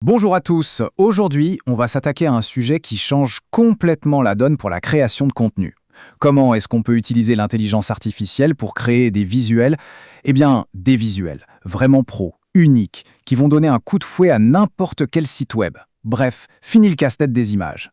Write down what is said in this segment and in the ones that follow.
Bonjour à tous, aujourd'hui on va s'attaquer à un sujet qui change complètement la donne pour la création de contenu. Comment est-ce qu'on peut utiliser l'intelligence artificielle pour créer des visuels? Eh bien, des visuels, vraiment pros, uniques, qui vont donner un coup de fouet à n'importe quel site web. Bref, fini le casse-tête des images.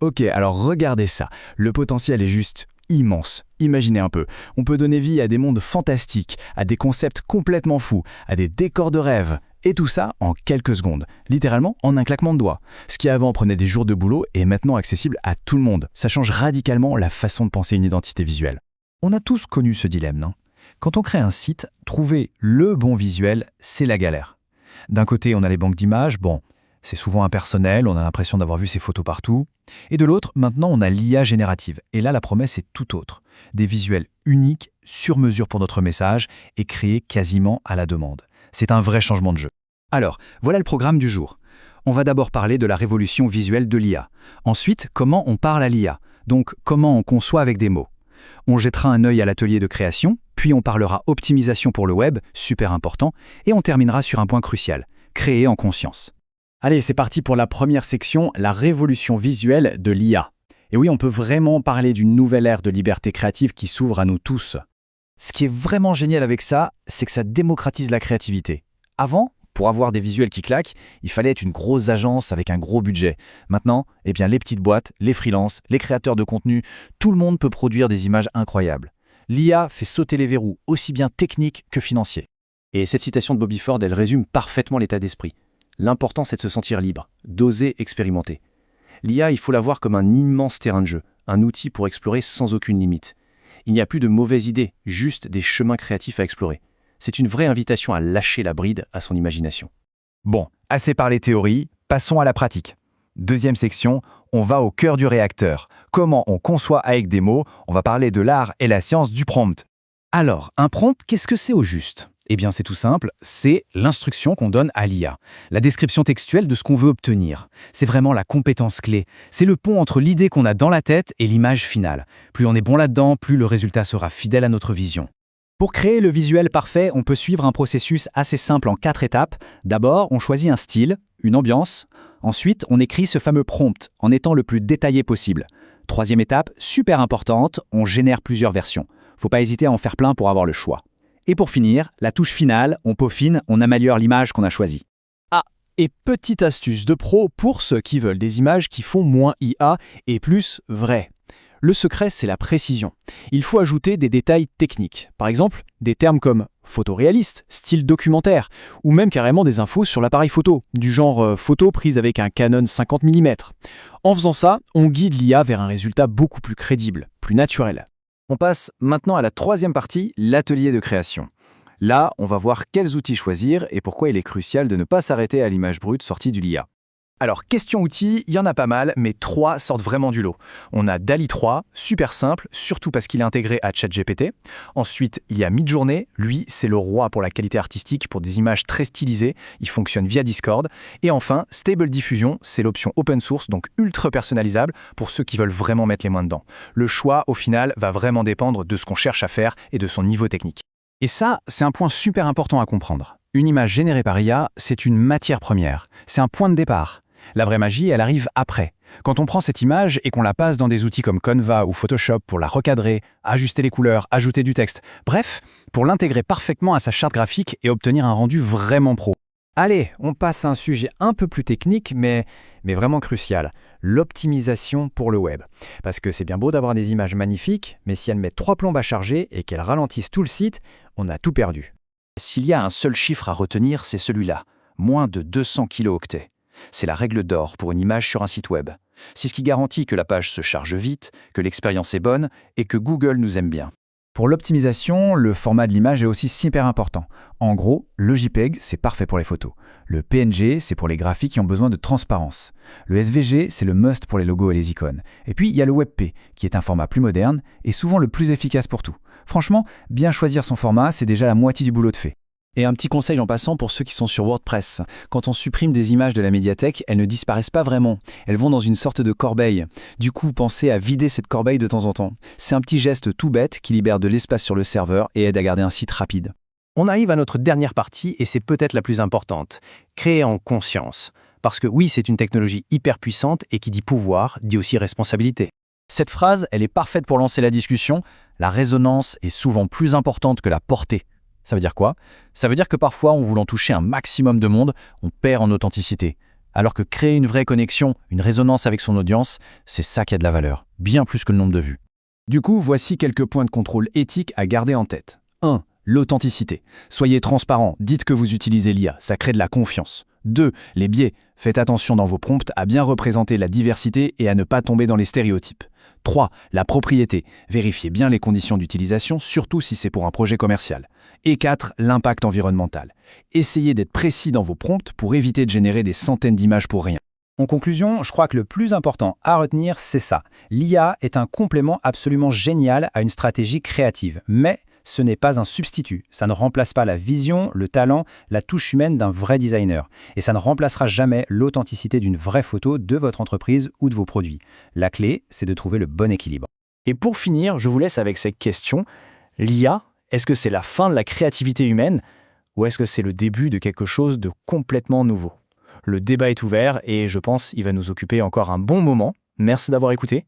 Ok, alors regardez ça. Le potentiel est juste immense. Imaginez un peu. On peut donner vie à des mondes fantastiques, à des concepts complètement fous, à des décors de rêve. Et tout ça en quelques secondes, littéralement en un claquement de doigts. Ce qui avant prenait des jours de boulot est maintenant accessible à tout le monde. Ça change radicalement la façon de penser une identité visuelle. On a tous connu ce dilemme, non? Quand on crée un site, trouver le bon visuel, c'est la galère. D'un côté, on a les banques d'images, bon, c'est souvent impersonnel, on a l'impression d'avoir vu ces photos partout. Et de l'autre, maintenant, on a l'IA générative. Et là, la promesse est tout autre. Des visuels uniques, sur mesure pour notre message, et créés quasiment à la demande. C'est un vrai changement de jeu. Alors, voilà le programme du jour. On va d'abord parler de la révolution visuelle de l'IA. Ensuite, comment on parle à l'IA, donc comment on conçoit avec des mots. On jettera un œil à l'atelier de création, puis on parlera optimisation pour le web, super important, et on terminera sur un point crucial, créer en conscience. Allez, c'est parti pour la première section, la révolution visuelle de l'IA. Et oui, on peut vraiment parler d'une nouvelle ère de liberté créative qui s'ouvre à nous tous. Ce qui est vraiment génial avec ça, c'est que ça démocratise la créativité. Avant, pour avoir des visuels qui claquent, il fallait être une grosse agence avec un gros budget. Maintenant, eh bien, les petites boîtes, les freelances, les créateurs de contenu, tout le monde peut produire des images incroyables. L'IA fait sauter les verrous, aussi bien techniques que financiers. Et cette citation de Bobby Ford, elle résume parfaitement l'état d'esprit. L'important, c'est de se sentir libre, d'oser expérimenter. L'IA, il faut la voir comme un immense terrain de jeu, un outil pour explorer sans aucune limite. Il n'y a plus de mauvaises idées, juste des chemins créatifs à explorer. C'est une vraie invitation à lâcher la bride à son imagination. Bon, assez parlé théorie, passons à la pratique. Deuxième section, on va au cœur du réacteur. Comment on conçoit avec des mots? On va parler de l'art et la science du prompt. Alors, un prompt, qu'est-ce que c'est au juste? Eh bien, c'est tout simple, c'est l'instruction qu'on donne à l'IA, la description textuelle de ce qu'on veut obtenir. C'est vraiment la compétence clé. C'est le pont entre l'idée qu'on a dans la tête et l'image finale. Plus on est bon là-dedans, plus le résultat sera fidèle à notre vision. Pour créer le visuel parfait, on peut suivre un processus assez simple en 4 étapes. D'abord, on choisit un style, une ambiance. Ensuite, on écrit ce fameux prompt en étant le plus détaillé possible. Troisième étape, super importante, on génère plusieurs versions. Faut pas hésiter à en faire plein pour avoir le choix. Et pour finir, la touche finale, on peaufine, on améliore l'image qu'on a choisie. Ah, et petite astuce de pro pour ceux qui veulent des images qui font moins IA et plus vraies. Le secret, c'est la précision. Il faut ajouter des détails techniques. Par exemple, des termes comme photoréaliste, style documentaire, ou même carrément des infos sur l'appareil photo, du genre photo prise avec un Canon 50 mm. En faisant ça, on guide l'IA vers un résultat beaucoup plus crédible, plus naturel. On passe maintenant à la troisième partie, l'atelier de création. Là, on va voir quels outils choisir et pourquoi il est crucial de ne pas s'arrêter à l'image brute sortie de l'IA. Alors, question outils, il y en a pas mal, mais 3 sortent vraiment du lot. On a DALL-E 3, super simple, surtout parce qu'il est intégré à ChatGPT. Ensuite, il y a Midjourney, lui, c'est le roi pour la qualité artistique, pour des images très stylisées, il fonctionne via Discord. Et enfin, Stable Diffusion, c'est l'option open source, donc ultra personnalisable, pour ceux qui veulent vraiment mettre les mains dedans. Le choix, au final, va vraiment dépendre de ce qu'on cherche à faire et de son niveau technique. Et ça, c'est un point super important à comprendre. Une image générée par IA, c'est une matière première, c'est un point de départ. La vraie magie, elle arrive après. Quand on prend cette image et qu'on la passe dans des outils comme Canva ou Photoshop pour la recadrer, ajuster les couleurs, ajouter du texte, bref, pour l'intégrer parfaitement à sa charte graphique et obtenir un rendu vraiment pro. Allez, on passe à un sujet un peu plus technique, mais vraiment crucial, l'optimisation pour le web. Parce que c'est bien beau d'avoir des images magnifiques, mais si elles mettent 3 plombes à charger et qu'elles ralentissent tout le site, on a tout perdu. S'il y a un seul chiffre à retenir, c'est celui-là, moins de 200 kilooctets. C'est la règle d'or pour une image sur un site web. C'est ce qui garantit que la page se charge vite, que l'expérience est bonne et que Google nous aime bien. Pour l'optimisation, le format de l'image est aussi super important. En gros, le JPEG, c'est parfait pour les photos. Le PNG, c'est pour les graphiques qui ont besoin de transparence. Le SVG, c'est le must pour les logos et les icônes. Et puis, il y a le WebP, qui est un format plus moderne et souvent le plus efficace pour tout. Franchement, bien choisir son format, c'est déjà la moitié du boulot de fait. Et un petit conseil en passant pour ceux qui sont sur WordPress. Quand on supprime des images de la médiathèque, elles ne disparaissent pas vraiment. Elles vont dans une sorte de corbeille. Du coup, pensez à vider cette corbeille de temps en temps. C'est un petit geste tout bête qui libère de l'espace sur le serveur et aide à garder un site rapide. On arrive à notre dernière partie et c'est peut-être la plus importante. Créer en conscience. Parce que oui, c'est une technologie hyper puissante et qui dit pouvoir, dit aussi responsabilité. Cette phrase, elle est parfaite pour lancer la discussion. La résonance est souvent plus importante que la portée. Ça veut dire quoi? Ça veut dire que parfois, en voulant toucher un maximum de monde, on perd en authenticité. Alors que créer une vraie connexion, une résonance avec son audience, c'est ça qui a de la valeur, bien plus que le nombre de vues. Du coup, voici quelques points de contrôle éthique à garder en tête. 1. L'authenticité. Soyez transparent, dites que vous utilisez l'IA, ça crée de la confiance. 2. Les biais. Faites attention dans vos prompts à bien représenter la diversité et à ne pas tomber dans les stéréotypes. 3. La propriété. Vérifiez bien les conditions d'utilisation, surtout si c'est pour un projet commercial. Et 4. L'impact environnemental. Essayez d'être précis dans vos prompts pour éviter de générer des centaines d'images pour rien. En conclusion, je crois que le plus important à retenir, c'est ça. L'IA est un complément absolument génial à une stratégie créative, mais ce n'est pas un substitut. Ça ne remplace pas la vision, le talent, la touche humaine d'un vrai designer. Et ça ne remplacera jamais l'authenticité d'une vraie photo de votre entreprise ou de vos produits. La clé, c'est de trouver le bon équilibre. Et pour finir, je vous laisse avec cette question. L'IA, est-ce que c'est la fin de la créativité humaine ou est-ce que c'est le début de quelque chose de complètement nouveau? Le débat est ouvert et je pense qu'il va nous occuper encore un bon moment. Merci d'avoir écouté.